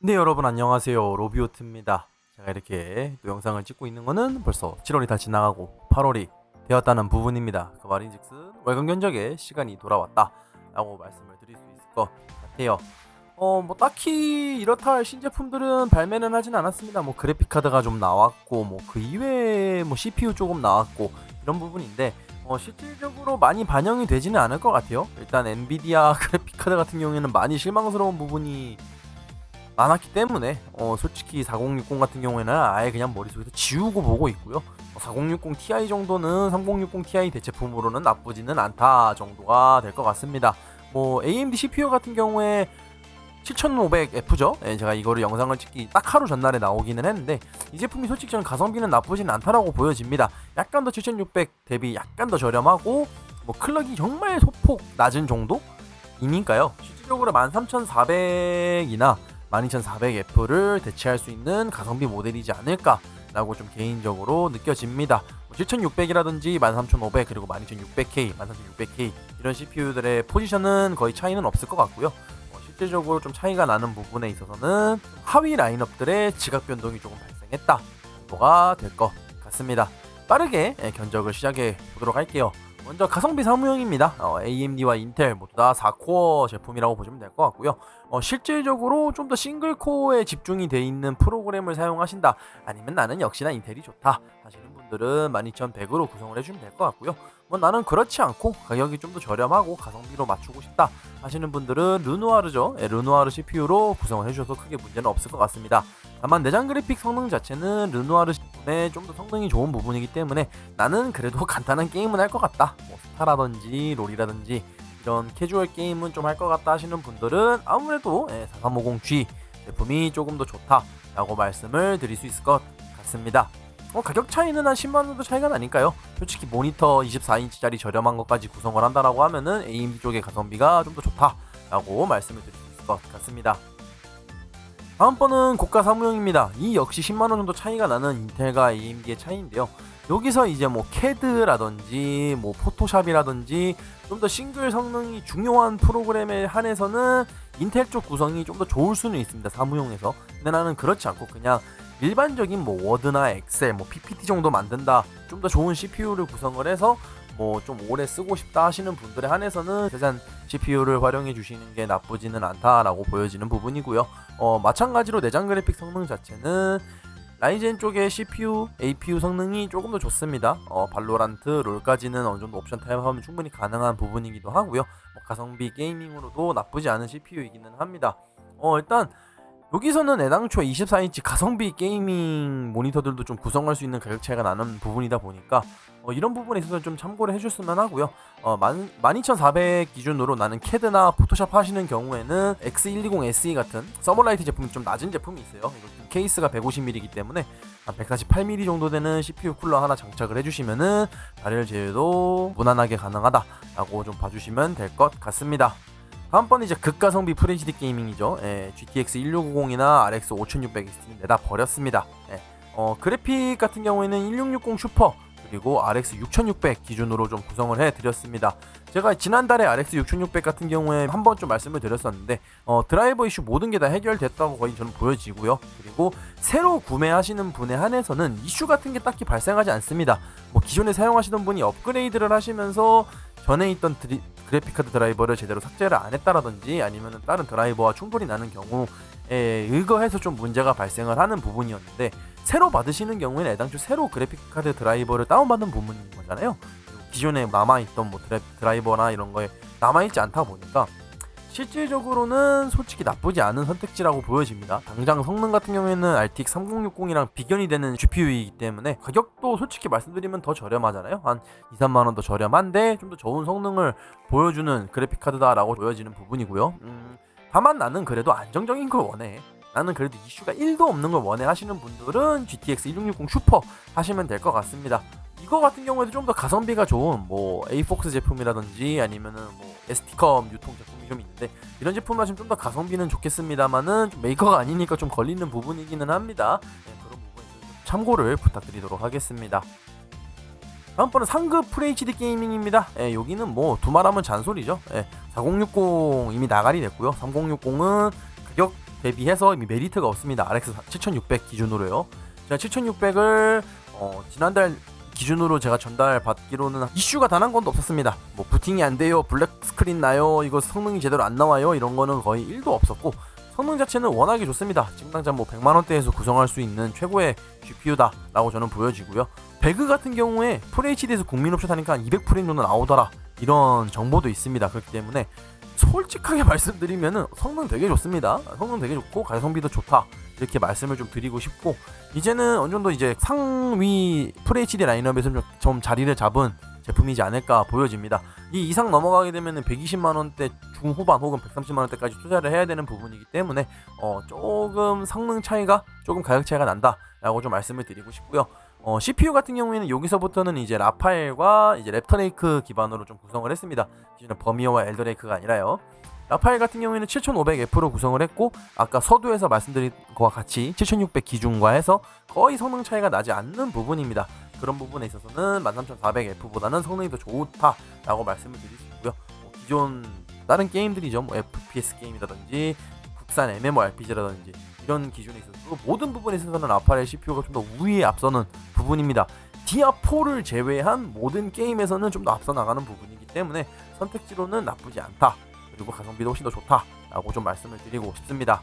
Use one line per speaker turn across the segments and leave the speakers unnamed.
네, 여러분 안녕하세요. 로비오트입니다. 제가 이렇게 또 영상을 찍고 있는 거는 벌써 7월이 다 지나가고 8월이 되었다는 부분입니다. 그 말인즉슨 월간 견적의 시간이 돌아왔다 라고 말씀을 드릴 수 있을 것 같아요. 뭐 딱히 이렇다 할 신제품들은 발매는 하진 않았습니다. 뭐 그래픽 카드가 좀 나왔고 뭐 그 이외에 뭐 CPU 조금 나왔고 이런 부분인데 실질적으로 많이 반영이 되지는 않을 것 같아요. 일단 엔비디아 그래픽 카드 같은 경우에는 많이 실망스러운 부분이 많았기 때문에 솔직히 4060 같은 경우에는 아예 그냥 머릿속에서 지우고 보고 있고요. 4060 Ti 정도는 3060 Ti 대체품으로는 나쁘지는 않다 정도가 될 것 같습니다. 뭐 AMD CPU 같은 경우에 7500F죠. 제가 이거를 영상을 찍기 딱 하루 전날에 나오기는 했는데 이 제품이 솔직히 저는 가성비는 나쁘진 않다라고 보여집니다. 약간 더 7600 대비 약간 더 저렴하고 뭐 클럭이 정말 소폭 낮은 정도이니까요. 실질적으로 13400이나 12400F를 대체할 수 있는 가성비 모델이지 않을까라고 좀 개인적으로 느껴집니다. 7600이라든지 13500 그리고 12600K, 13600K 이런 CPU들의 포지션은 거의 차이는 없을 것 같고요. 실질적으로 좀 차이가 나는 부분에 있어서는 하위 라인업들의 지각 변동이 조금 발생했다 정도가 될 것 같습니다. 빠르게 견적을 시작해 보도록 할게요. 먼저 가성비 사무용입니다. AMD와 인텔 모두 다 4코어 제품이라고 보시면 될 것 같고요. 실질적으로 좀 더 싱글코어에 집중이 돼 있는 프로그램을 사용하신다 아니면 나는 역시나 인텔이 좋다 하시는 분들은 12100으로 구성을 해주면 될 것 같고요. 뭐 나는 그렇지 않고 가격이 좀 더 저렴하고 가성비로 맞추고 싶다 하시는 분들은 르누아르죠. 르누아르 CPU로 구성을 해주셔도 크게 문제는 없을 것 같습니다. 다만 내장 그래픽 성능 자체는 르누아르 제품의 좀 더 성능이 좋은 부분이기 때문에 나는 그래도 간단한 게임은 할 것 같다. 뭐 스타라든지 롤이라든지 이런 캐주얼 게임은 좀 할 것 같다 하시는 분들은 아무래도 4350G 제품이 조금 더 좋다라고 말씀을 드릴 수 있을 것 같습니다. 가격 차이는 한 10만원 정도 차이가 나니까요. 솔직히 모니터 24인치짜리 저렴한 것까지 구성을 한다라고 하면은 AMD 쪽의 가성비가 좀 더 좋다라고 말씀을 드릴 수 있을 것 같습니다. 다음 번은 고가 사무용입니다. 이 역시 10만원 정도 차이가 나는 인텔과 AMD의 차이인데요. 여기서 이제 뭐 CAD라든지 뭐 포토샵이라든지 좀 더 싱글 성능이 중요한 프로그램에 한해서는 인텔 쪽 구성이 좀 더 좋을 수는 있습니다. 사무용에서. 근데 나는 그렇지 않고 그냥 일반적인 뭐 워드나 엑셀, 뭐 PPT 정도 만든다, 좀 더 좋은 CPU를 구성을 해서 뭐 좀 오래 쓰고 싶다 하시는 분들에 한해서는 세산 CPU를 활용해 주시는 게 나쁘지는 않다라고 보여지는 부분이고요. 마찬가지로 내장 그래픽 성능 자체는 라이젠 쪽의 CPU, APU 성능이 조금 더 좋습니다. 발로란트, 롤까지는 어느 정도 옵션 타협하면 충분히 가능한 부분이기도 하고요. 가성비 게이밍으로도 나쁘지 않은 CPU이기는 합니다. 일단 여기서는 애당초 24인치 가성비 게이밍 모니터들도 좀 구성할 수 있는 가격 차이가 나는 부분이다 보니까 이런 부분에 있어서 좀 참고를 해줬으면 하고요. 12400 기준으로 나는 CAD나 포토샵 하시는 경우에는 X120SE 같은 서머라이트 제품이 좀 낮은 제품이 있어요. 이거 케이스가 150mm이기 때문에 한 148mm 정도 되는 CPU 쿨러 하나 장착을 해주시면은 발열 제어도 무난하게 가능하다라고 좀 봐주시면 될 것 같습니다. 다음번 이제 극가성비 FHD 게이밍이죠. GTX 1690이나 RX 5600 XT는 내다 버렸습니다. 그래픽 같은 경우에는 1660 슈퍼 그리고 RX 6600 기준으로 좀 구성을 해드렸습니다. 제가 지난달에 RX 6600 같은 경우에 한번 좀 말씀을 드렸었는데 드라이버 이슈 모든 게 다 해결됐다고 거의 저는 보여지고요. 그리고 새로 구매하시는 분에 한해서는 이슈 같은 게 딱히 발생하지 않습니다. 뭐 기존에 사용하시던 분이 업그레이드를 하시면서 전에 있던 그래픽카드 드라이버를 제대로 삭제를 안 했다라든지 아니면 다른 드라이버와 충돌이 나는 경우에 의거해서 좀 문제가 발생을 하는 부분이었는데 새로 받으시는 경우에는 애당초 새로 그래픽카드 드라이버를 다운받은 부분인 거잖아요. 기존에 남아있던 뭐 드라이버나 이런 거에 남아있지 않다 보니까 실질적으로는 솔직히 나쁘지 않은 선택지라고 보여집니다. 당장 성능 같은 경우에는 RTX 3060이랑 비견이 되는 GPU이기 때문에 가격도 솔직히 말씀드리면 더 저렴하잖아요. 한 2, 3만원 더 저렴한데 좀 더 좋은 성능을 보여주는 그래픽카드다라고 보여지는 부분이고요. 다만 나는 그래도 안정적인 걸 원해. 나는 그래도 이슈가 1도 없는 걸 원해 하시는 분들은 GTX 1660 슈퍼 하시면 될 것 같습니다. 이거 같은 경우에도 좀 더 가성비가 좋은 뭐 에이폭스 제품이라든지 아니면은 뭐 ST컴 유통 제품이 좀 있는데 이런 제품을 하시면 좀 더 가성비는 좋겠습니다만은 좀 메이커가 아니니까 좀 걸리는 부분이기는 합니다. 그런 부분에 좀 참고를 부탁드리도록 하겠습니다. 다음번은 상급 FHD 게이밍입니다. 여기는 뭐 두말하면 잔소리죠. 4060 이미 나가리 됐고요. 3060은 가격 대비해서 이미 메리트가 없습니다. RX 7600 기준으로요. 제가 7600을 지난달 기준으로 제가 전달받기로는 이슈가 단 한 건도 없었습니다. 뭐 부팅이 안 돼요, 블랙 스크린 나요, 이거 성능이 제대로 안 나와요, 이런 거는 거의 1도 없었고, 성능 자체는 워낙에 좋습니다. 지금 당장 뭐 100만원대에서 구성할 수 있는 최고의 GPU다 라고 저는 보여지고요. 배그 같은 경우에 FHD에서 국민 옵션 하니까 200프레임 정도 나오더라, 이런 정보도 있습니다. 그렇기 때문에 솔직하게 말씀드리면은 성능 되게 좋습니다. 성능 되게 좋고 가성비도 좋다, 이렇게 말씀을 좀 드리고 싶고, 이제는 어느 정도 이제 상위 FHD 라인업에서 좀 자리를 잡은 제품이지 않을까 보여집니다. 이 이상 넘어가게 되면은 120만원대 중후반 혹은 130만원대까지 투자를 해야 되는 부분이기 때문에 조금 성능 차이가, 조금 가격 차이가 난다 라고 좀 말씀을 드리고 싶고요. CPU 같은 경우에는 여기서부터는 이제 라파엘과 이제 랩터레이크 기반으로 좀 구성을 했습니다. 기존에 버미어와 엘더레이크가 아니라요. 라파엘 같은 경우에는 7500F로 구성을 했고, 아까 서두에서 말씀드린 것과 같이 7600 기준과 해서 거의 성능 차이가 나지 않는 부분입니다. 그런 부분에 있어서는 13400F보다는 성능이 더 좋다라고 말씀을 드릴 수 있고요. 기존 다른 게임들이죠, 뭐 FPS 게임이라든지 국산 MMORPG라든지 이런 기준에 있어서 모든 부분에 있어서는 라파엘 CPU가 좀 더 우위에 앞서는 부분입니다. 디아4를 제외한 모든 게임에서는 좀 더 앞서 나가는 부분이기 때문에 선택지로는 나쁘지 않다, 그리고 가성비도 훨씬 더 좋다라고 좀 말씀을 드리고 싶습니다.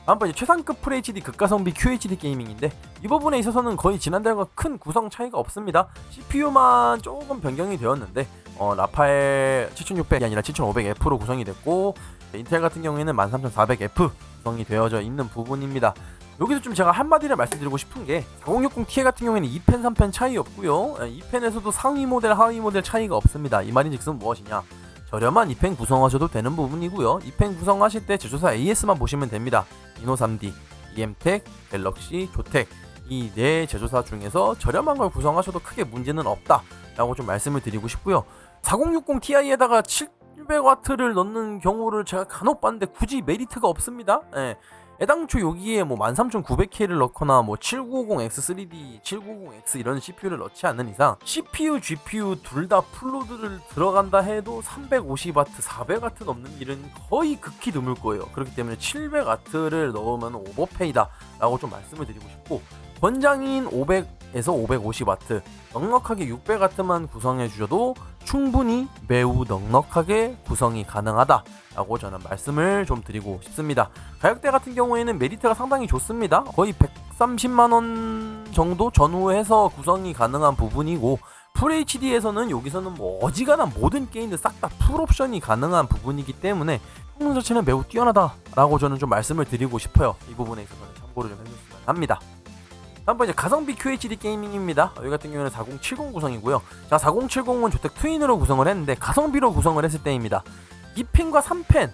다음번 최상급 FHD 극가성비 QHD 게이밍인데, 이 부분에 있어서는 거의 지난달과 큰 구성 차이가 없습니다. CPU만 조금 변경이 되었는데 라파엘 7600이 아니라 7500F로 구성이 됐고, 인텔 같은 경우에는 13400F 구성이 되어져 있는 부분입니다. 여기서 좀 제가 한마디를 말씀드리고 싶은 게, 4060 Ti 같은 경우에는 2펜 3펜 차이 없고요, 2펜에서도 상위 모델 하위 모델 차이가 없습니다. 이 말인즉슨 무엇이냐, 저렴한 2펜 구성하셔도 되는 부분이고요. 2펜 구성하실 때 제조사 AS만 보시면 됩니다. 이노3D, EM텍, 갤럭시, 조텍, 이 네 제조사 중에서 저렴한 걸 구성하셔도 크게 문제는 없다 라고 좀 말씀을 드리고 싶고요. 4060 Ti에다가 700W를 넣는 경우를 제가 간혹 봤는데 굳이 메리트가 없습니다. 애당초 여기에 뭐 13900K를 넣거나 뭐 7950X3D, 790X 이런 CPU를 넣지 않는 이상 CPU, GPU 둘 다 풀로드를 들어간다 해도 350W, 400W 넘는 일은 거의 극히 드물 거예요. 그렇기 때문에 700W를 넣으면 오버페이다 라고 좀 말씀을 드리고 싶고, 권장인 500에서 550W, 넉넉하게 600W만 구성해 주셔도 충분히 매우 넉넉하게 구성이 가능하다 라고 저는 말씀을 좀 드리고 싶습니다. 가격대 같은 경우에는 메리트가 상당히 좋습니다. 거의 130만원 정도 전후해서 구성이 가능한 부분이고, FHD에서는 여기서는 뭐 어지간한 모든 게임들 싹 다 풀옵션이 가능한 부분이기 때문에 성능 자체는 매우 뛰어나다 라고 저는 좀 말씀을 드리고 싶어요. 이 부분에 있어서는 참고를 좀 해주시면 합니다. 다음번 이제 가성비 QHD 게이밍입니다. 여기 같은 경우는 4070 구성이고요. 자, 4070은 조텍 트윈으로 구성을 했는데 가성비로 구성을 했을 때입니다. 2펜과 3펜,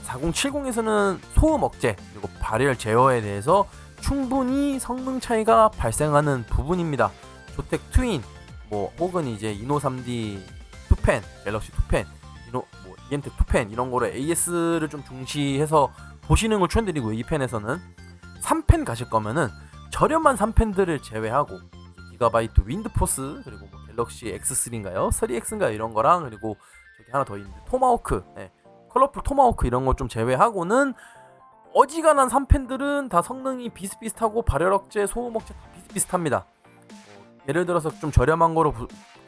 4070에서는 소음 억제 그리고 발열 제어에 대해서 충분히 성능 차이가 발생하는 부분입니다. 조텍 트윈, 뭐 혹은 이제 이노3D 2펜, 갤럭시 2펜, EM텍 2펜 이런 거를 AS를 좀 중시해서 보시는 걸 추천드리고요. 2펜에서는 3펜 가실 거면은 저렴한 3펜들을 제외하고 기가바이트 윈드포스, 그리고 뭐 갤럭시 X3인가요? 3X인가요? 이런 거랑, 그리고 저기 하나 더 있는데 토마호크, 컬러풀 토마호크 이런 거 좀 제외하고는 어지간한 3펜들은 다 성능이 비슷비슷하고 발열 억제, 소음 억제 다 비슷비슷합니다. 예를 들어서 좀 저렴한 거로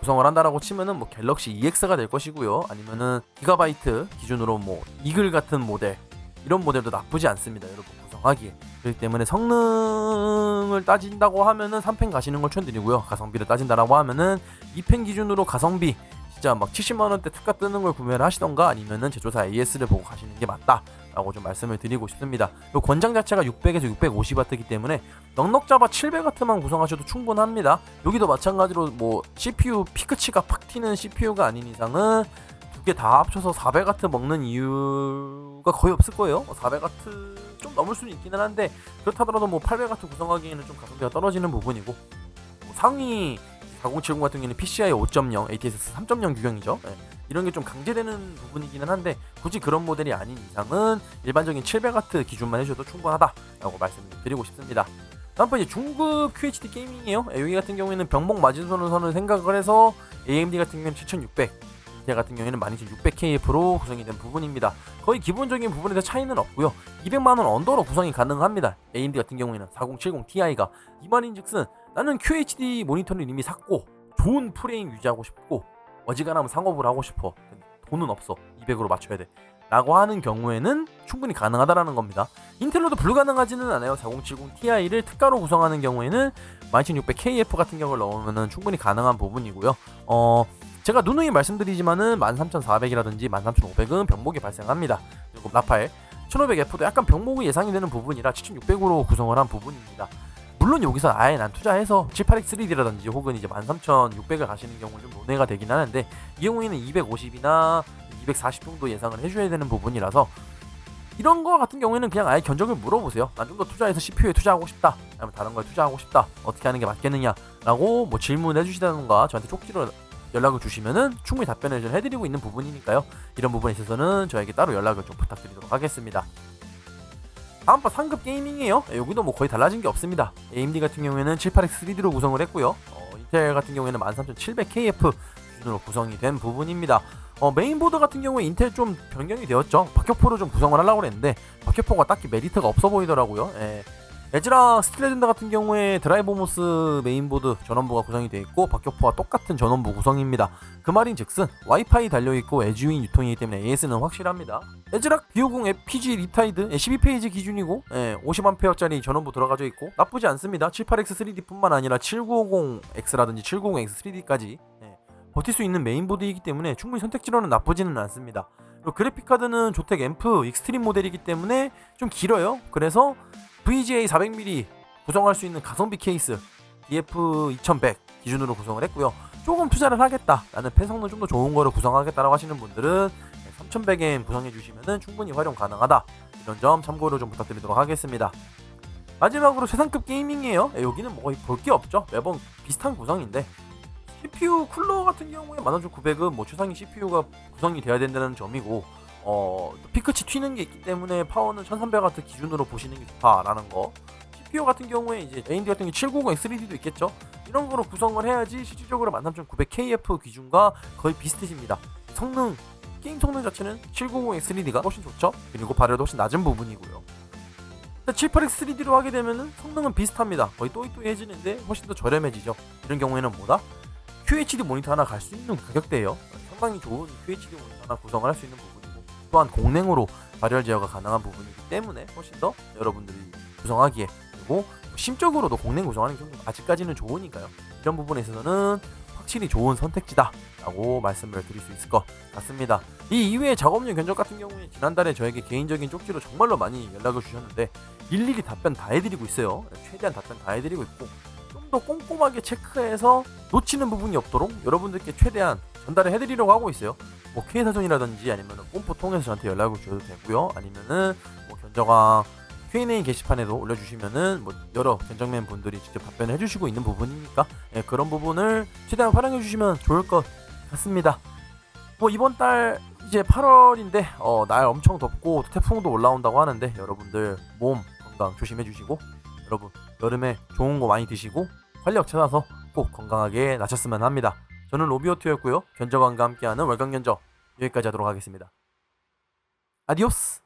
구성을 한다라고 치면은 뭐 갤럭시 EX가 될 것이고요. 아니면은 기가바이트 기준으로 뭐 이글 같은 모델, 이런 모델도 나쁘지 않습니다, 여러분 구성하기에. 그렇기 때문에 성능을 따진다고 하면은 3펜 가시는 걸 추천드리고요. 가성비를 따진다라고 하면은 2펜 기준으로 가성비 진짜 막 70만원대 특가 뜨는 걸 구매를 하시던가, 아니면은 제조사 AS를 보고 가시는 게 맞다 라고 좀 말씀을 드리고 싶습니다. 요 권장 자체가 600에서 650W이기 때문에 넉넉 잡아 700W만 구성하셔도 충분합니다. 여기도 마찬가지로 뭐 CPU 피크치가 팍 튀는 CPU가 아닌 이상은 두 개 다 합쳐서 400W 먹는 이유가 거의 없을 거예요. 400W 좀 넘을 수는 있기는 한데, 그렇다더라도 뭐 800W 구성하기에는 좀 가성비가 떨어지는 부분이고, 뭐 상위 4070 같은 경우는 PCI 5.0, ATX 3.0 규격이죠. 이런 게 좀 강제되는 부분이기는 한데, 굳이 그런 모델이 아닌 이상은 일반적인 700W 기준만 해줘도 충분하다라고 말씀드리고 싶습니다. 다음번 이제 중급 QHD 게이밍이에요. 여기 같은 경우에는 병목 마진선을 생각을 해서 AMD 같은 경우에는 7600, 인텔 같은 경우에는 12600KF로 구성이 된 부분입니다. 거의 기본적인 부분에서 차이는 없고요. 200만원 언더로 구성이 가능합니다. AMD 같은 경우에는 4070 Ti가 이 말인즉슨 나는 QHD 모니터를 이미 샀고 좋은 프레임 유지하고 싶고 어지간하면 상업을 하고 싶어. 돈은 없어. 200으로 맞춰야 돼. 라고 하는 경우에는 충분히 가능하다라는 겁니다. 인텔로도 불가능하지는 않아요. 4070 Ti를 특가로 구성하는 경우에는 12600KF 같은 경우를 넣으면 충분히 가능한 부분이고요. 제가 누누이 말씀드리지만은 13400이라든지 13500은 병목이 발생합니다. 그리고 라파엘 1500F도 약간 병목이 예상이 되는 부분이라 7600으로 구성을 한 부분입니다. 물론 여기서 아예 난 투자해서 78X3D라든지 혹은 이제 13600을 가시는 경우는 좀 논의가 되긴 하는데 이 경우에는 250이나 240 정도 예상을 해줘야 되는 부분이라서 이런 거 같은 경우에는 그냥 아예 견적을 물어보세요. 난 좀 더 투자해서 CPU에 투자하고 싶다, 아니면 다른 거에 투자하고 싶다, 어떻게 하는 게 맞겠느냐 라고 뭐 질문해 주시다던가 저한테 쪽지로 연락을 주시면은 충분히 답변을 좀 해드리고 있는 부분이니까요. 이런 부분에 있어서는 저에게 따로 연락을 좀 부탁드리도록 하겠습니다. 다음번 상급 게이밍이에요. 여기도 뭐 거의 달라진 게 없습니다. AMD 같은 경우에는 78X3D로 구성을 했고요. 인텔 같은 경우에는 13700KF 기준으로 구성이 된 부분입니다. 메인보드 같은 경우에 인텔 좀 변경이 되었죠. 박격포로 좀 구성을 하려고 했는데 박격포가 딱히 메리트가 없어 보이더라고요. 에즈락 스틸레전드 같은 경우에 드라이버모스 메인보드 전원부가 구성이 되어 있고 박격포와 똑같은 전원부 구성입니다. 그 말인즉슨 와이파이 달려있고 에즈윈 유통이기 때문에 AS는 확실합니다. 에즈락 B50 PG 리타이드 12페이지 기준이고 50A짜리 전원부 들어가져 있고 나쁘지 않습니다. 78X3D 뿐만 아니라 7950X라든지 790X3D까지 버틸 수 있는 메인보드이기 때문에 충분히 선택지로는 나쁘지는 않습니다. 그리고 그래픽카드는 조텍 앰프 익스트림 모델이기 때문에 좀 길어요. 그래서 VGA 400mm 구성할 수 있는 가성비 케이스 DF 2100 기준으로 구성을 했고요. 조금 투자를 하겠다, 나는 펜성능 좀 더 좋은 거를 구성하겠다라고 하시는 분들은 3100M 구성해 주시면 충분히 활용 가능하다, 이런 점 참고를 좀 부탁드리도록 하겠습니다. 마지막으로 최상급 게이밍이에요. 여기는 뭐 거의 볼 게 없죠. 매번 비슷한 구성인데 CPU 쿨러 같은 경우에 11900은 뭐 최상위 CPU가 구성이 돼야 된다는 점이고 피크치 튀는 게 있기 때문에 파워는 1300W 기준으로 보시는 게 좋다라는 거. CPU 같은 경우에 이제 AMD 같은 경우 790X3D도 있겠죠. 이런 거로 구성을 해야지 실질적으로 13900KF 기준과 거의 비슷해집니다. 성능, 게임 성능 자체는 790X3D가 훨씬 좋죠. 그리고 발열도 훨씬 낮은 부분이고요. 78X3D로 하게 되면은 성능은 비슷합니다. 거의 또이또이해지는데 훨씬 더 저렴해지죠. 이런 경우에는 뭐다? QHD 모니터 하나 갈 수 있는 가격대예요. 상당히 좋은 QHD 모니터 하나 구성을 할 수 있는 부분이고 또한 공랭으로 발열 제어가 가능한 부분이기 때문에 훨씬 더 여러분들이 구성하기에, 그리고 심적으로도 공랭 구성하는 게 아직까지는 좋으니까요. 이런 부분에 있어서는 확실히 좋은 선택지다 라고 말씀을 드릴 수 있을 것 같습니다. 이 이외에 작업용 견적 같은 경우에 지난달에 저에게 개인적인 쪽지로 정말로 많이 연락을 주셨는데 일일이 답변 다 해드리고 있어요. 최대한 답변 다 해드리고 있고 좀 더 꼼꼼하게 체크해서 놓치는 부분이 없도록 여러분들께 최대한 전달을 해드리려고 하고 있어요. 뭐 K사전이라든지 아니면 꼼포 통해서 저한테 연락을 주셔도 되고요. 아니면은 뭐 견적왕 Q&A 게시판에도 올려주시면은 뭐 여러 견적맨 분들이 직접 답변을 해주시고 있는 부분이니까 그런 부분을 최대한 활용해 주시면 좋을 것 같습니다. 뭐 이번 달 이제 8월인데 날 엄청 덥고 태풍도 올라온다고 하는데 여러분들 몸 건강 조심해 주시고 여러분 여름에 좋은 거 많이 드시고 활력 찾아서 꼭 건강하게 나셨으면 합니다. 저는 로비오트였고요. 견적왕과 함께하는 월간 견적 여기까지 하도록 하겠습니다. 아디오스.